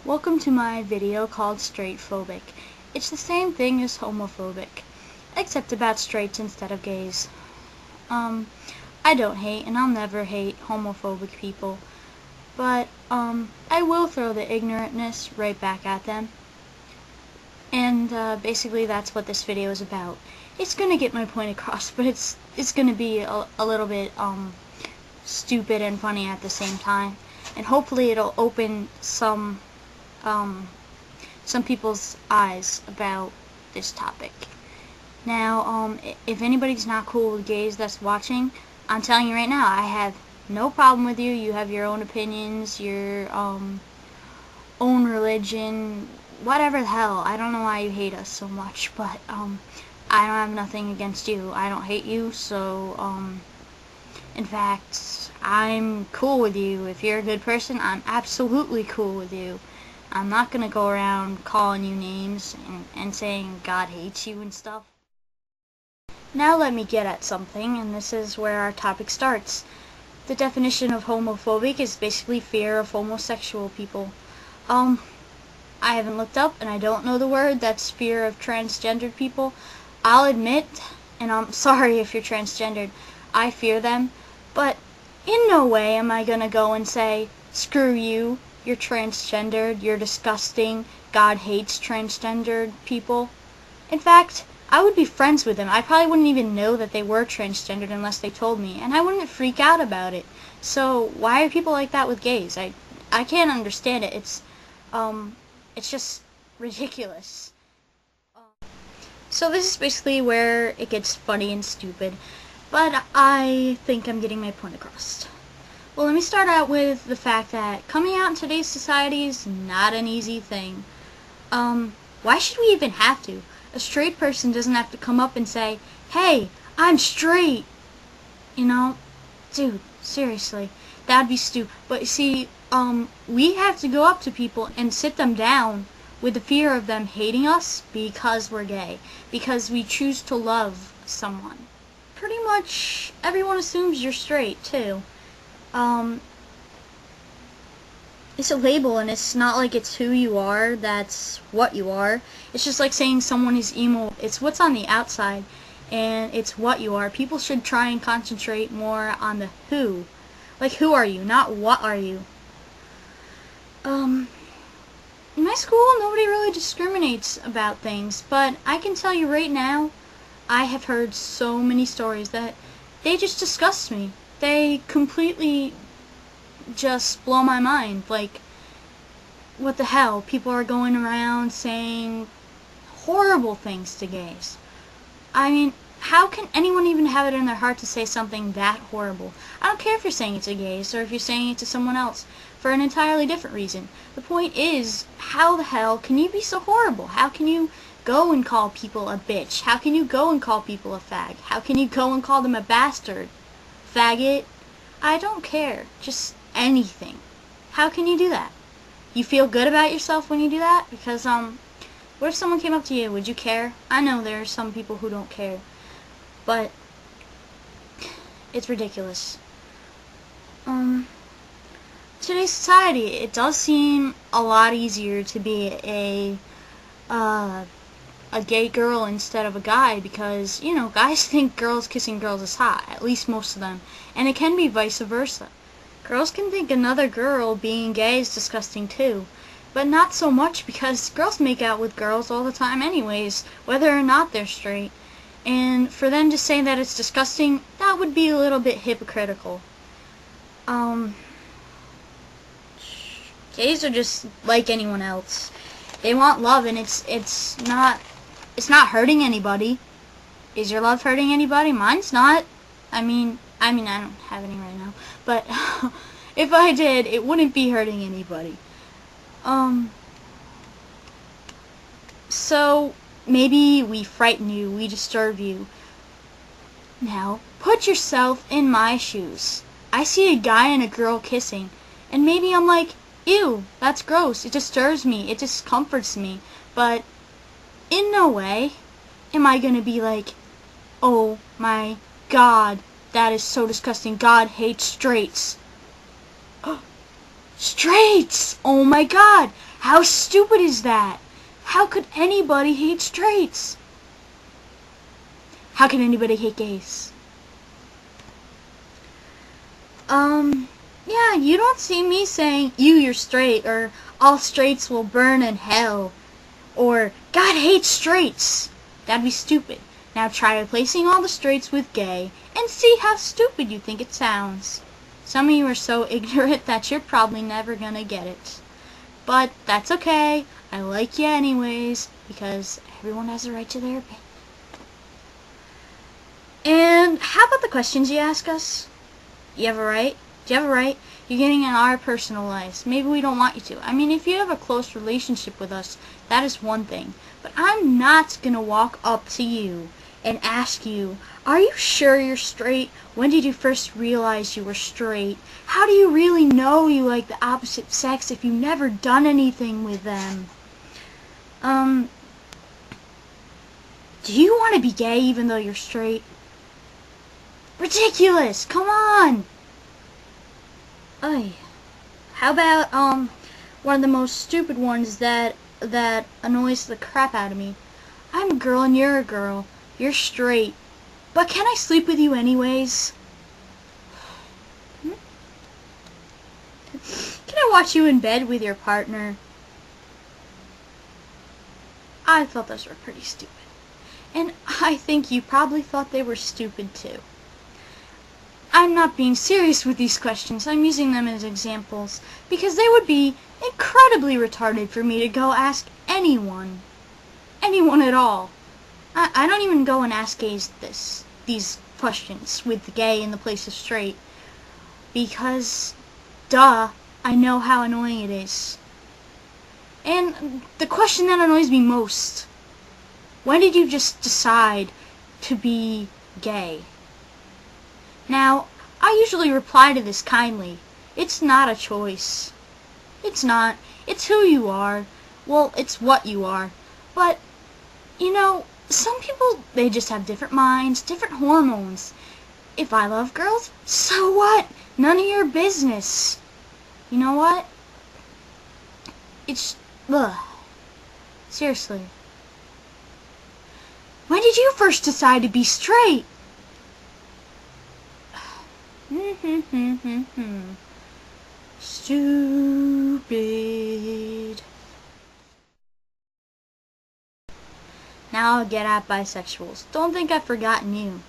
Welcome to my video called Straightphobic. It's the same thing as homophobic, except about straights instead of gays. I don't hate and I'll never hate homophobic people, but I will throw the ignorantness right back at them. And basically that's what this video is about. It's gonna get my point across, but it's gonna be a little bit stupid and funny at the same time, and hopefully it'll open some people's eyes about this topic. Now, if anybody's not cool with gays that's watching, I'm telling you right now, I have no problem with you. You have your own opinions, your own religion, whatever the hell. I don't know why you hate us so much, but I don't have nothing against you. I don't hate you, so in fact, I'm cool with you. If you're a good person, I'm absolutely cool with you. I'm not gonna go around calling you names and saying God hates you and stuff. Now let me get at something, and this is where our topic starts. The definition of homophobic is basically fear of homosexual people. I haven't looked up, and I don't know the word. That's fear of transgendered people. I'll admit, and I'm sorry if you're transgendered, I fear them, but in no way am I gonna go and say, screw you, you're transgendered, you're disgusting, God hates transgendered people. In fact, I would be friends with them. I probably wouldn't even know that they were transgendered unless they told me, and I wouldn't freak out about it. So why are people like that with gays? I can't understand it. It's just ridiculous. So this is basically where it gets funny and stupid, but I think I'm getting my point across. Well, let me start out with the fact that coming out in today's society is not an easy thing. Why should we even have to? A straight person doesn't have to come up and say, hey, I'm straight. You know? Dude, seriously. That'd be stupid. But you see, we have to go up to people and sit them down with the fear of them hating us because we're gay. Because we choose to love someone. Pretty much everyone assumes you're straight, too. It's a label, and it's not like it's who you are, that's what you are. It's just like saying someone is emo. It's what's on the outside, and it's what you are. People should try and concentrate more on the who. Like, who are you, not what are you. In my school, nobody really discriminates about things, but I can tell you right now, I have heard so many stories that they just disgust me. They completely just blow my mind. Like, what the hell? People are going around saying horrible things to gays. I mean, how can anyone even have it in their heart to say something that horrible? I don't care if you're saying it to gays or if you're saying it to someone else for an entirely different reason. The point is, how the hell can you be so horrible? How can you go and call people a bitch? How can you go and call people a fag? How can you go and call them a bastard? Faggot? I don't care. Just anything. How can you do that? You feel good about yourself when you do that? Because, what if someone came up to you? Would you care? I know there are some people who don't care. But it's ridiculous. Today's society, it does seem a lot easier to be a gay girl instead of a guy because, you know, guys think girls kissing girls is hot, at least most of them, and it can be vice versa. Girls can think another girl being gay is disgusting too, but not so much because girls make out with girls all the time anyways, whether or not they're straight, and for them to say that it's disgusting, that would be a little bit hypocritical. Gays are just like anyone else. They want love, and it's not hurting anybody. Is your love hurting anybody? Mine's not. I mean I don't have any right now, but if I did, it wouldn't be hurting anybody. So maybe we frighten you, we disturb you. Now, put yourself in my shoes. I see a guy and a girl kissing, and maybe I'm like, ew, that's gross, it disturbs me, it discomforts me, but in no way am I gonna be like, oh my God, that is so disgusting, God hates straights. Straights! Oh my God! How stupid is that? How could anybody hate straights? How can anybody hate gays? Yeah, you don't see me saying, you're straight, or all straights will burn in hell, or God hates straights. That'd be stupid. Now try replacing all the straights with gay, and see how stupid you think it sounds. Some of you are so ignorant that you're probably never gonna get it. But that's okay. I like you anyways, because everyone has a right to their opinion. And how about the questions you ask us? You have a right? Do you have a right? You're getting in our personal lives. Maybe we don't want you to. I mean, if you have a close relationship with us, that is one thing. But I'm not gonna walk up to you and ask you, are you sure you're straight? When did you first realize you were straight? How do you really know you like the opposite sex if you've never done anything with them? Do you want to be gay even though you're straight? Ridiculous! Come on! Ay. How about, one of the most stupid ones that annoys the crap out of me. I'm a girl and you're a girl. You're straight. But can I sleep with you anyways? Can I watch you in bed with your partner? I thought those were pretty stupid. And I think you probably thought they were stupid too. I'm not being serious with these questions. I'm using them as examples because they would be incredibly retarded for me to go ask anyone at all. I don't even go and ask gays these questions with the gay in the place of straight because, duh, I know how annoying it is. And the question that annoys me most, when did you just decide to be gay? Now, I usually reply to this kindly. It's not a choice. It's not. It's who you are. Well, it's what you are. But, you know, some people, they just have different minds, different hormones. If I love girls, so what? None of your business. You know what? It's, ugh. Seriously. When did you first decide to be straight? Stupid. Now I'll get at bisexuals. Don't think I've forgotten you.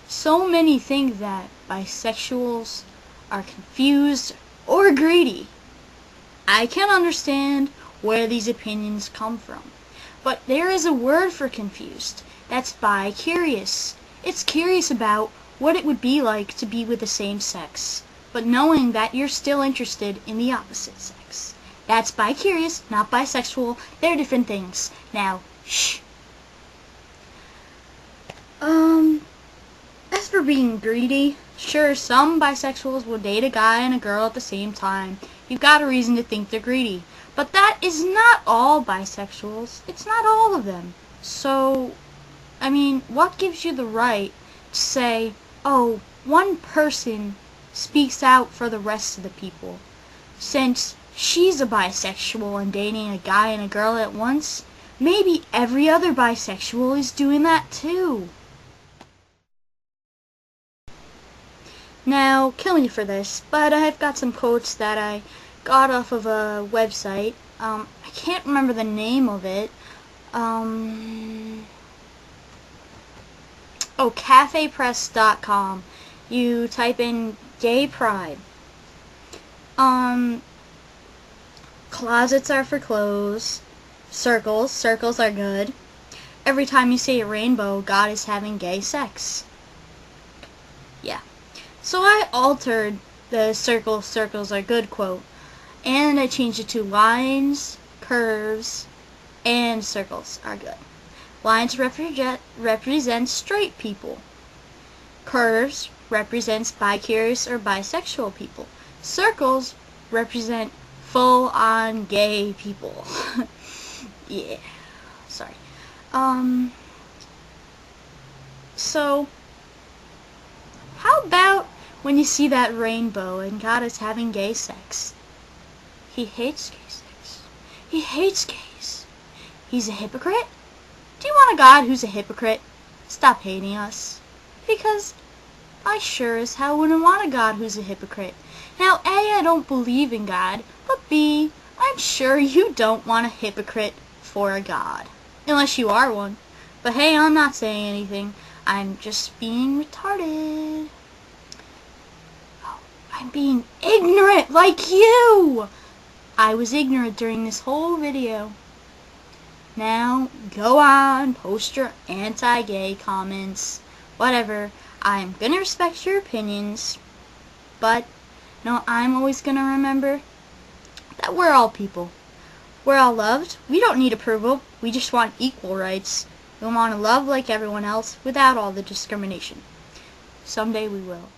So many think that bisexuals are confused or greedy. I can understand where these opinions come from. But there is a word for confused. That's bicurious. It's curious about what it would be like to be with the same sex, but knowing that you're still interested in the opposite sex. That's bicurious, not bisexual. They're different things. Now, shh. As for being greedy, sure, some bisexuals will date a guy and a girl at the same time. You've got a reason to think they're greedy. But that is not all bisexuals. It's not all of them. So, I mean, what gives you the right to say, oh, one person speaks out for the rest of the people? Since she's a bisexual and dating a guy and a girl at once, maybe every other bisexual is doing that too. Now, kill me for this, but I've got some quotes that I got off of a website. I can't remember the name of it. cafepress.com. You type in gay pride. Closets are for clothes. Circles are good. Every time you see a rainbow, God is having gay sex. Yeah. So I altered the circles are good quote, and I changed it to lines, curves, and circles are good. Lines represent straight people. Curves represents bicurious or bisexual people. Circles represent full-on gay people. Yeah. Sorry. So, how about when you see that rainbow and God is having gay sex? He hates gay sex. He hates gays. He's a hypocrite? Do you want a God who's a hypocrite? Stop hating us. Because I sure as hell wouldn't want a God who's a hypocrite. Now, A, I don't believe in God, but B, I'm sure you don't want a hypocrite for a God. Unless you are one. But hey, I'm not saying anything. I'm just being retarded. Oh, I'm being ignorant like you! I was ignorant during this whole video. Now, go on, post your anti-gay comments, whatever. I'm gonna respect your opinions, but no, I'm always gonna remember that we're all people. We're all loved. We don't need approval. We just want equal rights. We want to love like everyone else without all the discrimination. Someday we will.